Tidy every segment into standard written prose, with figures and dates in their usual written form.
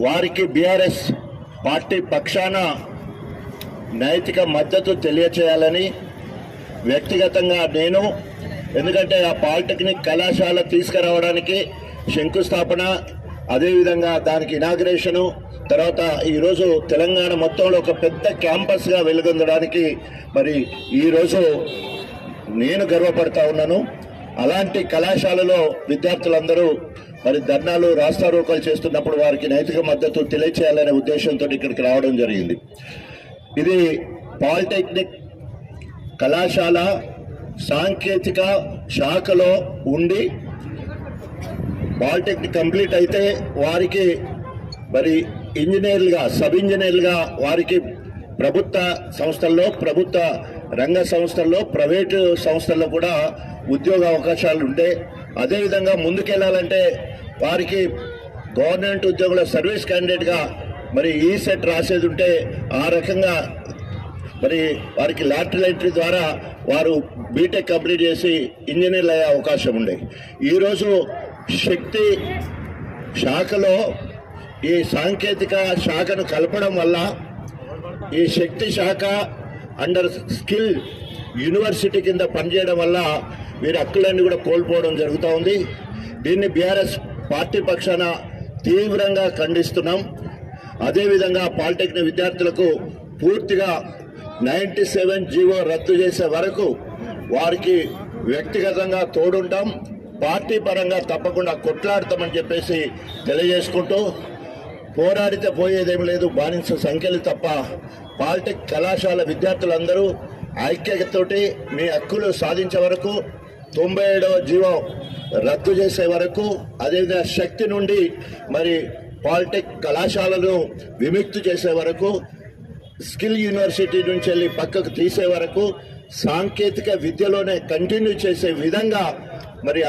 వారికి BRS party పక్షాన నైతిక మద్దతు తెలియచేయాలని వ్యక్తిగతంగా నేను, ఎందుకంటే ఆ పాలిటెక్నిక్ కళాశాల తీసుకురావడానికి శంకుస్థాపన, అదేవిధంగా దానికి ఇనాగ్రేషను, తర్వాత ఈరోజు తెలంగాణ మొత్తంలో ఒక పెద్ద క్యాంపస్గా వెలుగొందడానికి మరి ఈరోజు నేను గర్వపడతా ఉన్నాను. అలాంటి కళాశాలలో విద్యార్థులందరూ మరి ధర్నాలు రాస్తారోకోలు చేస్తున్నప్పుడు వారికి నైతిక మద్దతు తెలియచేయాలనే ఉద్దేశంతో ఇక్కడికి రావడం జరిగింది. ఇది పాలిటెక్నిక్ కళాశాల సాంకేతిక శాఖలో ఉండి పాలిటెక్నిక్ కంప్లీట్ అయితే వారికి మరి ఇంజనీర్లుగా, సబ్ ఇంజనీర్లుగా వారికి ప్రభుత్వ సంస్థల్లో, ప్రభుత్వ రంగ సంస్థల్లో, ప్రైవేటు సంస్థల్లో కూడా ఉద్యోగ అవకాశాలు ఉంటే, అదేవిధంగా ముందుకెళ్లాలంటే వారికి గవర్నమెంట్ ఉద్యోగుల సర్వీస్ క్యాండిడేట్గా మరి ఈ సెట్ రాసేది ఉంటే ఆ రకంగా మరి వారికి లాటరల్ ఎంట్రీ ద్వారా వారు బీటెక్ కంప్లీట్ చేసి ఇంజనీర్లు అయ్యే అవకాశం ఉండే. ఈరోజు శక్తి శాఖలో ఈ సాంకేతిక శాఖను కలపడం వల్ల ఈ శక్తి శాఖ అండర్ స్కిల్ యూనివర్సిటీ కింద పనిచేయడం వల్ల వీరి హక్కులన్నీ కూడా కోల్పోవడం జరుగుతూ ఉంది. దీన్ని బీఆర్ఎస్ పార్టీ పక్షాన తీవ్రంగా ఖండిస్తున్నాం. అదేవిధంగా పాలిటెక్నిక్ విద్యార్థులకు పూర్తిగా 97 జీవో రద్దు చేసే వరకు వారికి వ్యక్తిగతంగా తోడుంటాం, పార్టీ పరంగా తప్పకుండా కొట్లాడతామని చెప్పేసి తెలియజేసుకుంటూ, పోరాడితే పోయేదేం లేదు, బానిస సంఖ్యలు తప్ప పాలిటెక్ కళాశాల విద్యార్థులందరూ ఐక్యతతోటి మీ హక్కులు సాధించే వరకు, 97వ జీవో రద్దు చేసే వరకు, అదేవిధంగా శక్తి నుండి మరి పాలిటెక్ కళాశాలను విముక్తి చేసే వరకు, స్కిల్ యూనివర్సిటీ నుంచి వెళ్ళి పక్కకు తీసే వరకు, సాంకేతిక విద్యలోనే కంటిన్యూ చేసే విధంగా మరి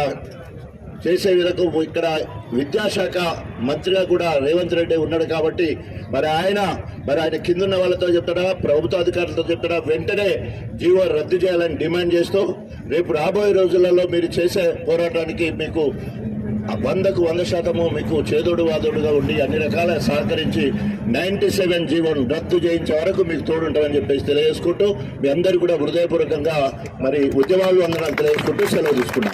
చేసే విధంగా ఇక్కడ విద్యాశాఖ మంత్రిగా కూడా రేవంత్ రెడ్డి ఉన్నాడు కాబట్టి మరి ఆయన కింద ఉన్న వాళ్ళతో చెప్తాడా, ప్రభుత్వ అధికారులతో చెప్తాడా, వెంటనే జీవో రద్దు చేయాలని డిమాండ్ చేస్తూ రేపు రాబోయే రోజులలో మీరు చేసే పోరాటానికి మీకు 100% మీకు చేదోడు వాదోడుగా ఉండి అన్ని రకాల సహకరించి 97 జీవోను రద్దు చేయించే వరకు మీకు తోడుంటామని చెప్పేసి తెలియజేసుకుంటూ, మీ అందరికీ కూడా హృదయపూర్వకంగా మరి ఉద్యమాలు అందరం తెలియజేసుకుంటూ సెలవు తీసుకున్నాం.